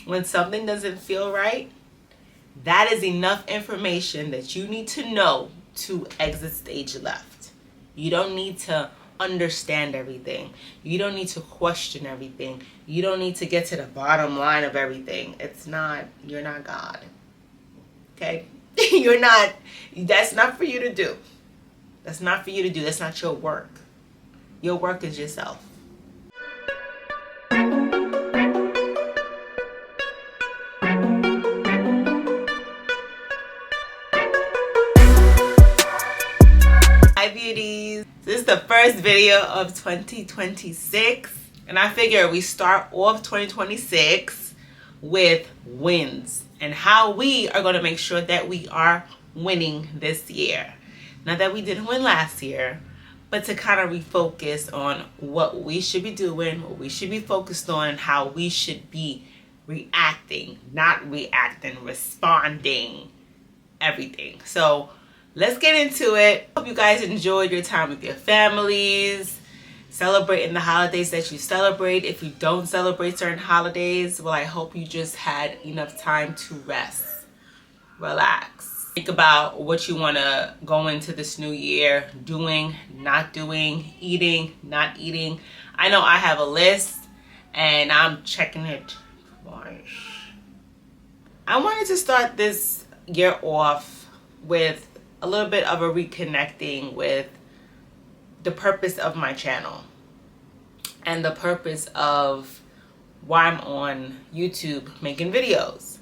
When something doesn't feel right, that is enough information that you need to know to exit stage left. You don't need to understand everything. You don't need to question everything. You don't need to get to the bottom line of everything. You're not God. Okay? You're not, that's not for you to do. That's not for you to do. That's not your work. Your work is yourself. Hi beauties. This is the first video of 2026. And I figure we start off 2026 with wins and how we are going to make sure that we are winning this year. Not that we didn't win last year, but to kind of refocus on what we should be doing, what we should be focused on, and how we should be reacting, responding, everything. So let's get into it. Hope you guys enjoyed your time with your families, celebrating the holidays that you celebrate. If you don't celebrate certain holidays, well, I hope you just had enough time to rest, relax. Think about what you want to go into this new year doing, not doing, eating, not eating. I know I have a list and I'm checking it twice. I wanted to start this year off with a little bit of a reconnecting with the purpose of my channel and the purpose of why I'm on YouTube making videos.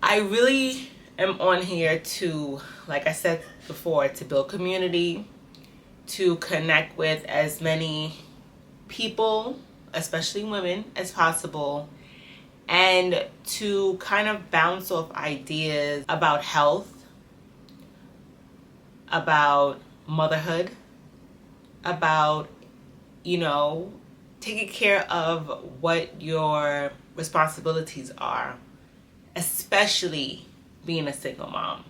I really am on here to, like I said before, to build community, to connect with as many people, especially women, as possible, and to kind of bounce off ideas about health, about motherhood, about, taking care of what your responsibilities are, especially being a single mom.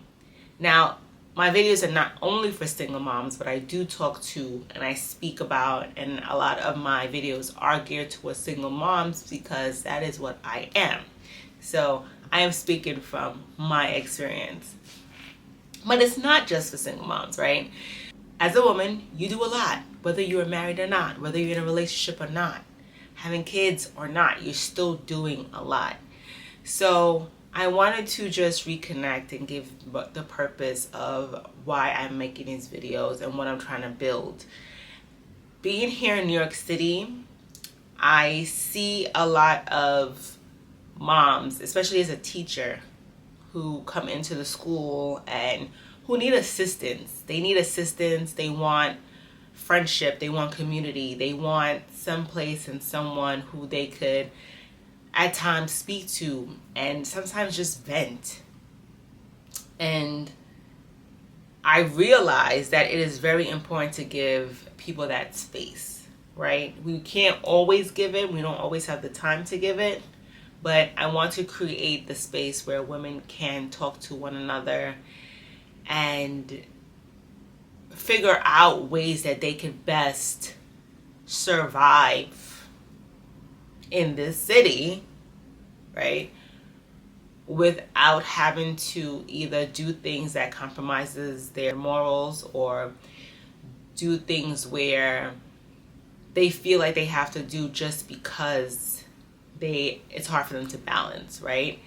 Now, my videos are not only for single moms, but I do talk to and I speak about, and a lot of my videos are geared towards single moms because that is what I am. So I am speaking from my experience. But it's not just for single moms, right? As a woman, you do a lot, whether you're married or not, whether you're in a relationship or not, having kids or not, you're still doing a lot. So I wanted to just reconnect and give the purpose of why I'm making these videos and what I'm trying to build. Being here in New York City, I see a lot of moms, especially as a teacher, who come into the school and who need assistance. They need assistance. They want friendship. They want community. They want someplace and someone who they could at times speak to and sometimes just vent. And I realize that it is very important to give people that space, right? We can't always give it. We don't always have the time to give it. But I want to create the space where women can talk to one another and figure out ways that they can best survive in this city, right? Without having to either do things that compromises their morals or do things where they feel like they have to do just because it's hard for them to balance, right?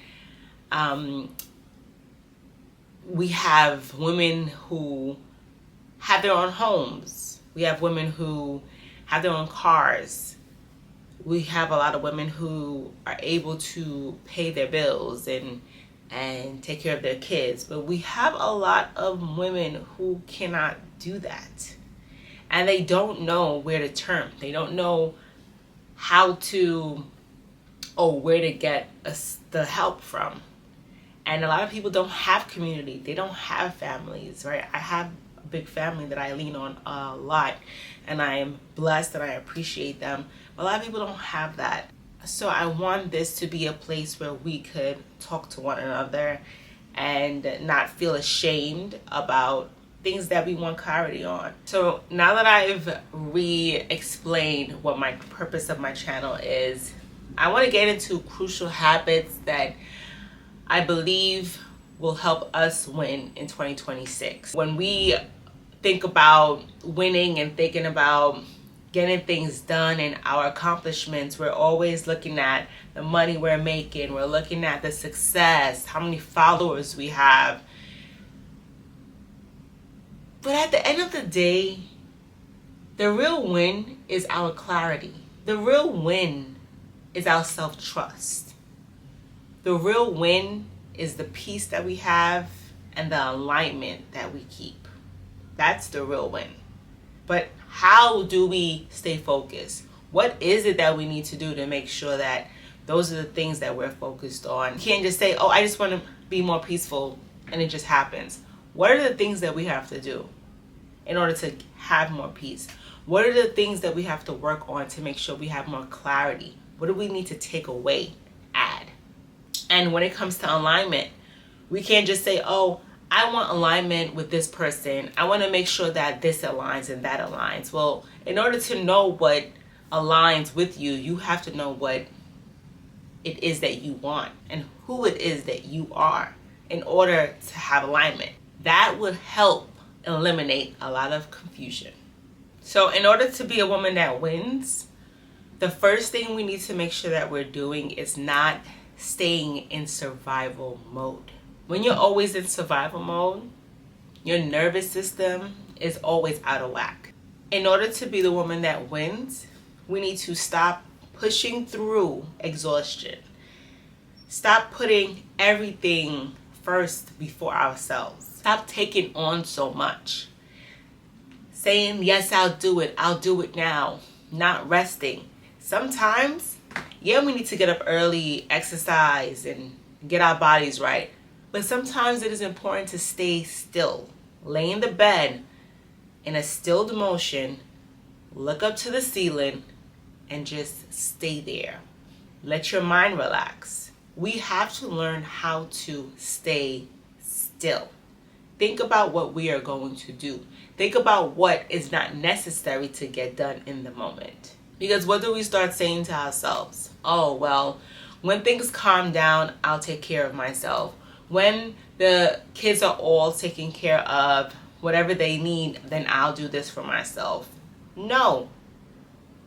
We have women who have their own homes. We have women who have their own cars. We have a lot of women who are able to pay their bills and take care of their kids. But we have a lot of women who cannot do that. And they don't know where to turn. They don't know how to or where to get the help from. And a lot of people don't have community. They don't have families, right? I have a big family that I lean on a lot, and I am blessed and I appreciate them. But a lot of people don't have that. So I want this to be a place where we could talk to one another and not feel ashamed about things that we want clarity on. So now that I've re-explained what my purpose of my channel is, I want to get into crucial habits that I believe will help us win in 2026. When we think about winning and thinking about getting things done and our accomplishments, we're always looking at the money we're making, we're looking at the success, how many followers we have. But at the end of the day, the real win is our clarity. The real win is our self-trust. The real win is the peace that we have and the alignment that we keep. That's the real win. But how do we stay focused? What is it that we need to do to make sure that those are the things that we're focused on? You can't just say, oh, I just want to be more peaceful, and it just happens. What are the things that we have to do in order to have more peace? What are the things that we have to work on to make sure we have more clarity? What do we need to take away, add? And when it comes to alignment, we can't just say, oh, I want alignment with this person. I want to make sure that this aligns and that aligns. Well, in order to know what aligns with you, you have to know what it is that you want and who it is that you are in order to have alignment. That would help eliminate a lot of confusion. So in order to be a woman that wins, the first thing we need to make sure that we're doing is not staying in survival mode. When you're always in survival mode, your nervous system is always out of whack. In order to be the woman that wins, we need to stop pushing through exhaustion. Stop putting everything first before ourselves. Stop taking on so much. Saying, yes, I'll do it now. Not resting. Sometimes, yeah, we need to get up early, exercise, and get our bodies right. But sometimes it is important to stay still. Lay in the bed in a stilled motion, look up to the ceiling, and just stay there. Let your mind relax. We have to learn how to stay still. Think about what we are going to do. Think about what is not necessary to get done in the moment. Because what do we start saying to ourselves? Oh, well, when things calm down, I'll take care of myself. When the kids are all taken care of, whatever they need, then I'll do this for myself. No.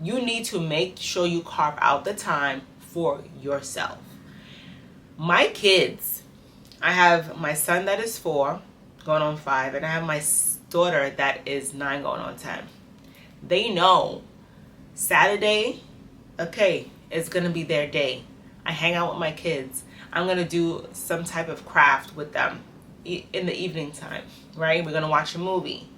You need to make sure you carve out the time for yourself. My kids, I have my son that is 4, going on 5, and I have my daughter that is 9, going on 10. They know Saturday, okay, it's going to be their day. I hang out with my kids. I'm going to do some type of craft with them in the evening time, right? We're going to watch a movie.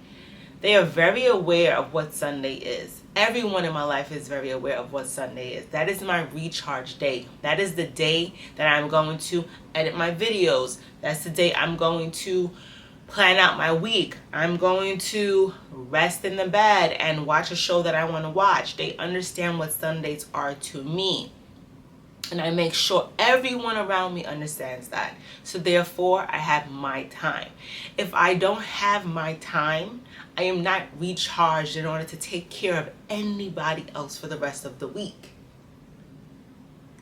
They are very aware of what Sunday is. Everyone in my life is very aware of what Sunday is. That is my recharge day. That is the day that I'm going to edit my videos. That's the day I'm going to plan out my week. I'm going to rest in the bed and watch a show that I want to watch. They understand what Sundays are to me. And I make sure everyone around me understands that. So therefore, I have my time. If I don't have my time, I am not recharged in order to take care of anybody else for the rest of the week.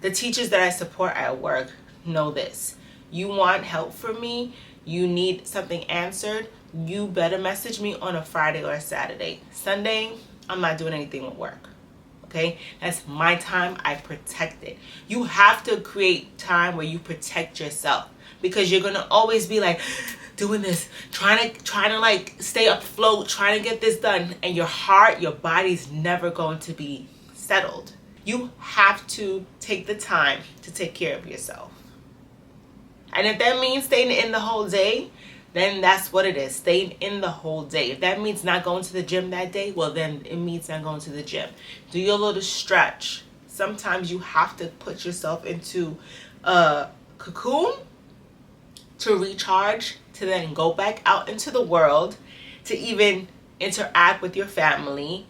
The teachers that I support at work know this. You want help from me? You need something answered? You better message me on a Friday or a Saturday. Sunday, I'm not doing anything with work. Okay, that's my time. I protect it. You have to create time where you protect yourself, because you're gonna always be like doing this, trying to like stay afloat, trying to get this done, and your heart, your body's never going to be settled. You have to take the time to take care of yourself. And if that means staying in the whole day, then that's what it is, staying in the whole day. If that means not going to the gym that day, well then it means not going to the gym. Do your little stretch. Sometimes you have to put yourself into a cocoon to recharge, to then go back out into the world, to even interact with your family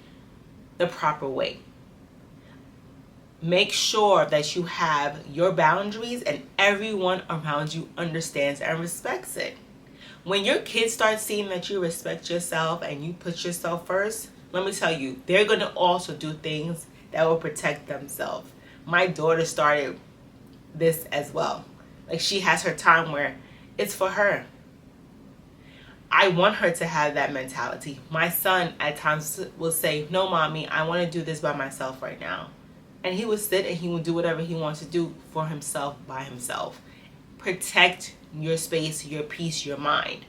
the proper way. Make sure that you have your boundaries and everyone around you understands and respects it. When your kids start seeing that you respect yourself and you put yourself first, let me tell you, they're going to also do things that will protect themselves. My daughter started this as well. Like, she has her time where it's for her. I want her to have that mentality. My son at times will say, no, mommy, I want to do this by myself right now. And he would sit and he would do whatever he wants to do for himself by himself. Protect your space, your peace, your mind.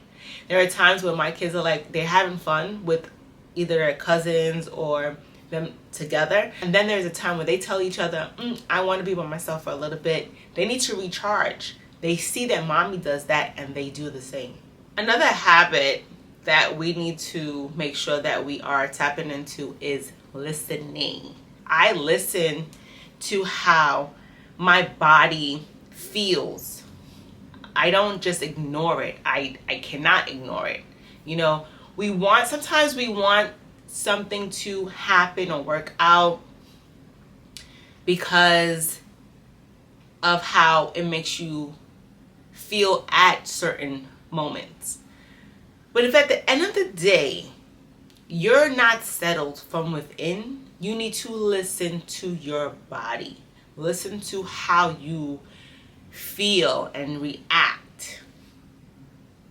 There are times when my kids are like, they're having fun with either their cousins or them together. And then there's a time where they tell each other, I want to be by myself for a little bit. They need to recharge. They see that mommy does that and they do the same. Another habit that we need to make sure that we are tapping into is listening. I listen to how my body feels. I don't just ignore it. I cannot ignore it. You know, sometimes we want something to happen or work out because of how it makes you feel at certain moments. But if at the end of the day, you're not settled from within, you need to listen to your body. Listen to how you feel and react,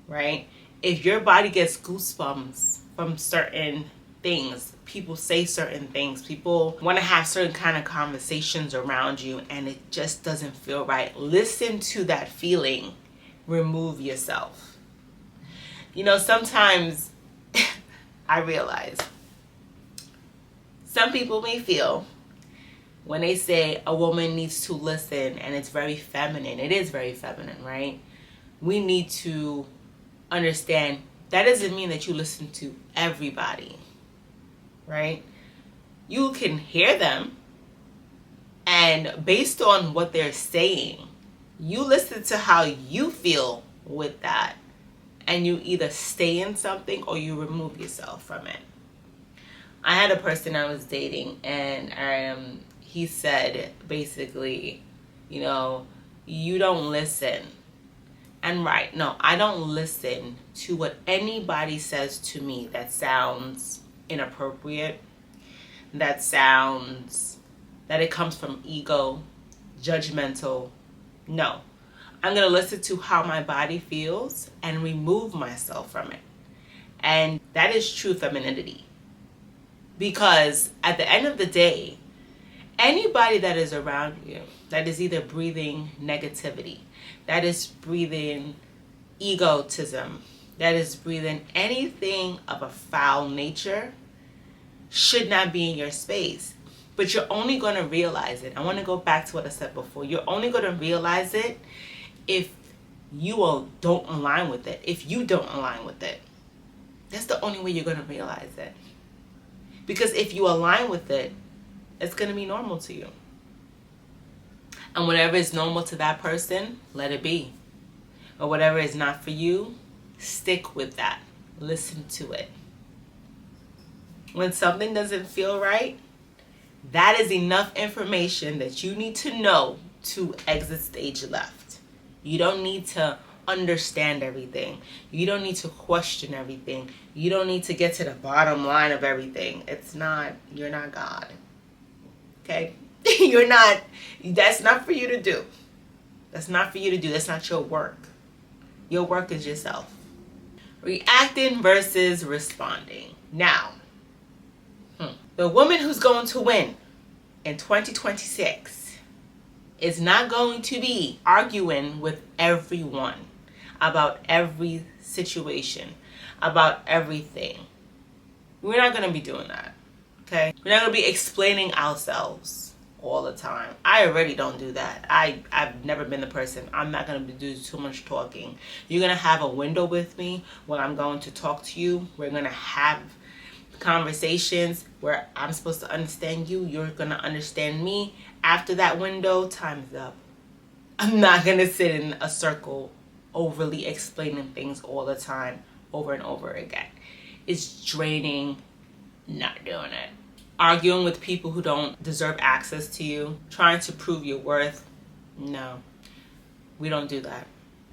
right? If your body gets goosebumps from certain things, people say certain things, people want to have certain kind of conversations around you and it just doesn't feel right, listen to that feeling. Remove yourself. You know, sometimes I realize some people may feel when they say a woman needs to listen and it's very feminine. It is very feminine, right? We need to understand that doesn't mean that you listen to everybody, right? You can hear them, and based on what they're saying, you listen to how you feel with that, and you either stay in something or you remove yourself from it. I had a person I was dating, and he said basically, you know, you don't listen. And right, no, I don't listen to what anybody says to me that sounds inappropriate, that it comes from ego, judgmental. No, I'm going to listen to how my body feels and remove myself from it. And that is true femininity. Because at the end of the day, anybody that is around you that is either breathing negativity, that is breathing egotism, that is breathing anything of a foul nature, should not be in your space. But you're only going to realize it. I want to go back to what I said before. You're only going to realize it if you don't align with it. If you don't align with it. That's the only way you're going to realize it. Because if you align with it, it's going to be normal to you. And whatever is normal to that person, let it be. Or whatever is not for you, stick with that. Listen to it. When something doesn't feel right, that is enough information that you need to know to exit stage left. You don't need to understand everything. You don't need to question everything. You don't need to get to the bottom line of everything. You're not God. Okay? That's not for you to do. That's not for you to do. That's not your work. Your work is yourself. Reacting versus responding. Now, the woman who's going to win in 2026 is not going to be arguing with everyone about every situation, about everything. We're not going to be doing that, okay? We're not going to be explaining ourselves all the time. I already don't do that. I've never been the person. I'm not going to do too much talking. You're going to have a window with me when I'm going to talk to you. We're going to have conversations where I'm supposed to understand you. You're going to understand me. After that window, time is up. I'm not going to sit in a circle overly explaining things all the time over and over again. It's draining. Not doing it. Arguing with people who don't deserve access to you. Trying to prove your worth. No. We don't do that.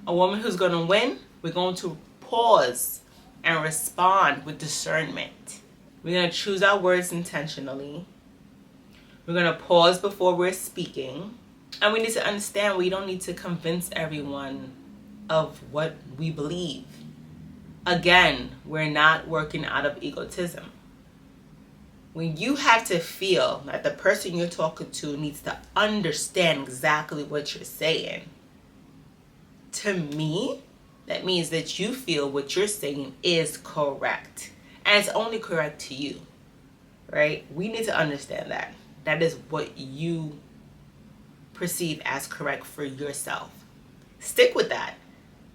A woman who's going to win, we're going to pause and respond with discernment. We're going to choose our words intentionally. We're going to pause before we're speaking. And we need to understand we don't need to convince everyone of what we believe. Again, we're not working out of egotism. When you have to feel that the person you're talking to needs to understand exactly what you're saying, to me, that means that you feel what you're saying is correct. And it's only correct to you, right? We need to understand that. That is what you perceive as correct for yourself. Stick with that.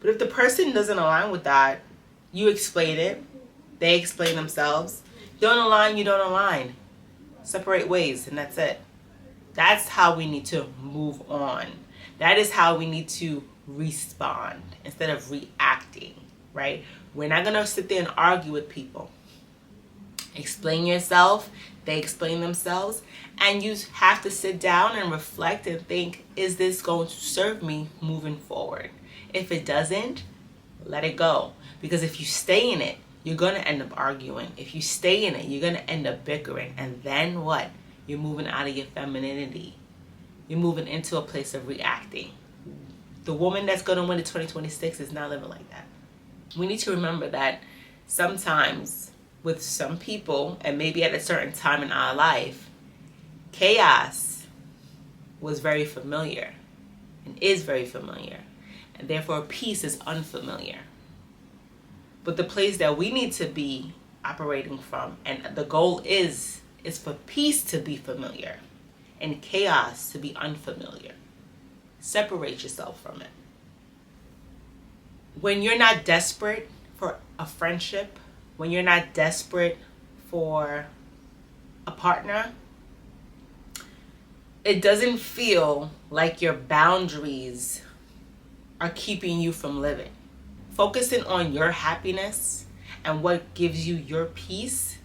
But if the person doesn't align with that, you explain it. They explain themselves. You don't align, you don't align. Separate ways, and that's it. That's how we need to move on. That is how we need to respond instead of reacting, right? We're not going to sit there and argue with people. Explain yourself. They explain themselves. And you have to sit down and reflect and think, is this going to serve me moving forward? If it doesn't, let it go. Because if you stay in it, you're going to end up arguing. If you stay in it, you're going to end up bickering. And then what? You're moving out of your femininity. You're moving into a place of reacting. The woman that's going to win the 2026 is not living like that. We need to remember that sometimes with some people, and maybe at a certain time in our life, chaos was very familiar and is very familiar. And therefore, peace is unfamiliar. But the place that we need to be operating from, and the goal is for peace to be familiar and chaos to be unfamiliar. Separate yourself from it. When you're not desperate for a friendship, when you're not desperate for a partner, it doesn't feel like your boundaries are keeping you from living. Focusing on your happiness and what gives you your peace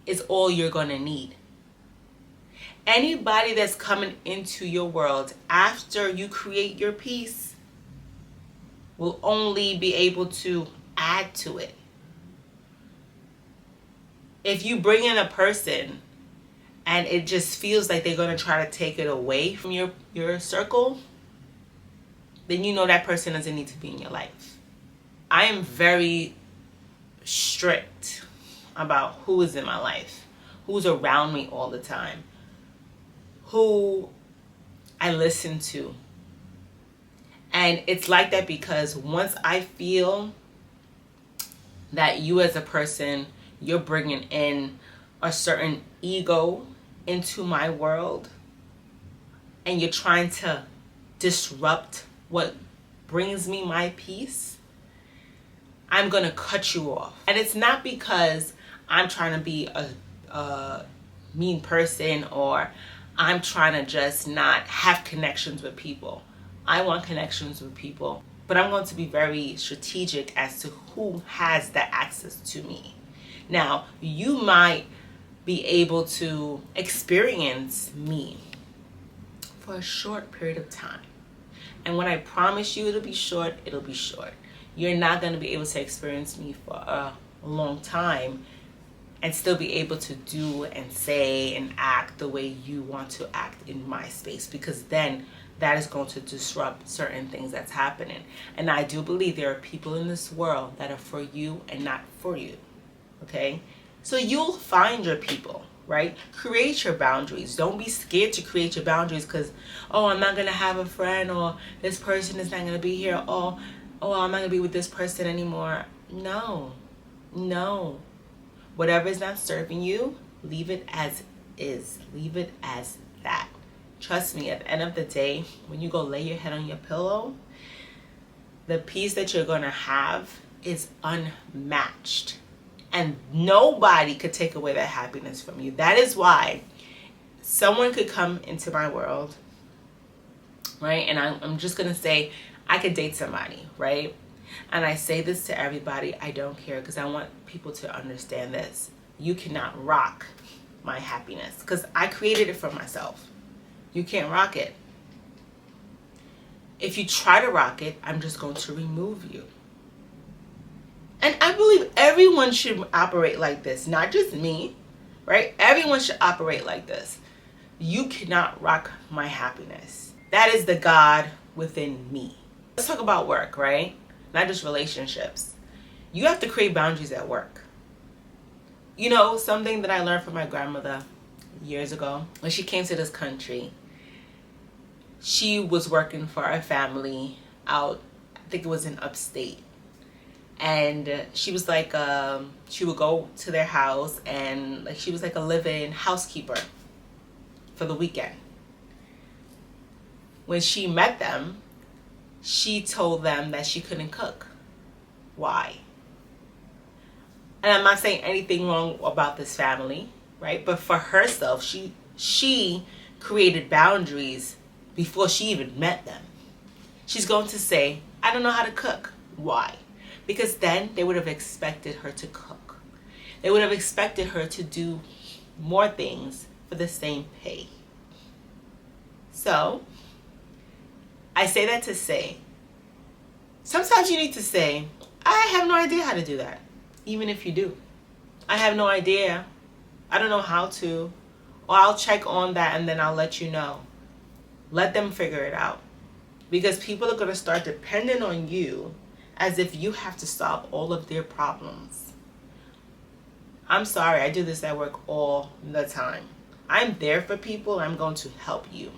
is all you're going to need. Anybody that's coming into your world after you create your peace will only be able to add to it. If you bring in a person and it just feels like they're going to try to take it away from your circle, then you know that person doesn't need to be in your life. I am very strict about who is in my life, who's around me all the time, who I listen to. And it's like that because once I feel that you as a person, you're bringing in a certain ego into my world and you're trying to disrupt what brings me my peace, I'm going to cut you off. And it's not because I'm trying to be a mean person or I'm trying to just not have connections with people. I want connections with people, but I'm going to be very strategic as to who has that access to me. Now, you might be able to experience me for a short period of time. And when I promise you it'll be short, it'll be short. You're not going to be able to experience me for a long time and still be able to do and say and act the way you want to act in my space, because then that is going to disrupt certain things that's happening. And I do believe there are people in this world that are for you and not for you. Okay? So you'll find your people, right? Create your boundaries. Don't be scared to create your boundaries because, oh, I'm not going to have a friend, or this person is not going to be here, or, oh, I'm not going to be with this person anymore. No. Whatever is not serving you, leave it as is. Leave it as that. Trust me, at the end of the day, when you go lay your head on your pillow, the peace that you're going to have is unmatched. And nobody could take away that happiness from you. That is why someone could come into my world, right? And I'm just going to say, I could date somebody, right? And I say this to everybody. I don't care because I want people to understand this. You cannot rock my happiness because I created it for myself. You can't rock it. If you try to rock it, I'm just going to remove you. And I believe everyone should operate like this, not just me, right? Everyone should operate like this. You cannot rock my happiness. That is the God within me. Let's talk about work, right? Not just relationships. You have to create boundaries at work. You know, something that I learned from my grandmother years ago, when she came to this country, she was working for a family out, I think it was in upstate. And she was like, she would go to their house, and like she was like a live-in housekeeper for the weekend. When she met them, she told them that she couldn't cook. Why? And I'm not saying anything wrong about this family, right? But for herself, she created boundaries before she even met them. She's going to say, I don't know how to cook. Why? Because then they would have expected her to cook. They would have expected her to do more things for the same pay. So, I say that to say, sometimes you need to say, I have no idea how to do that. Even if you do. I have no idea. I don't know how to. Or I'll check on that and then I'll let you know. Let them figure it out. Because people are going to start depending on you as if you have to solve all of their problems. I'm sorry, I do this at work all the time. I'm there for people. I'm going to help you.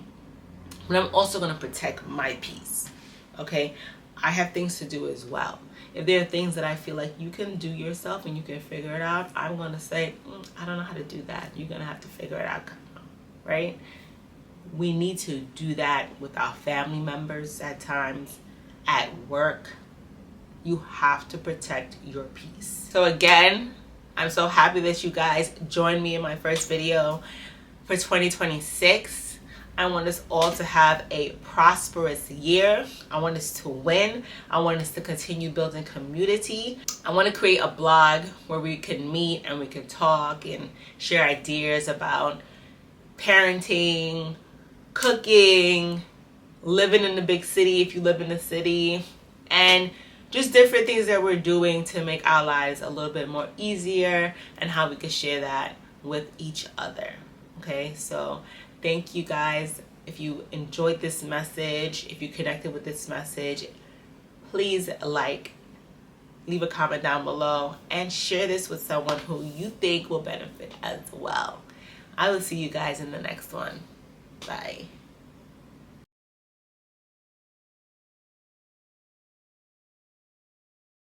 But I'm also going to protect my peace. Okay? I have things to do as well. If there are things that I feel like you can do yourself and you can figure it out, I'm going to say, I don't know how to do that. You're going to have to figure it out. Right? We need to do that with our family members at times, at work. You have to protect your peace. So again, I'm so happy that you guys joined me in my first video for 2026. I want us all to have a prosperous year. I want us to win. I want us to continue building community. I want to create a blog where we can meet and we can talk and share ideas about parenting, cooking, living in the big city if you live in the city, and just different things that we're doing to make our lives a little bit more easier and how we can share that with each other. Okay, so thank you guys. If you enjoyed this message, if you connected with this message, please leave a comment down below, and share this with someone who you think will benefit as well. I will see you guys in the next one. Bye.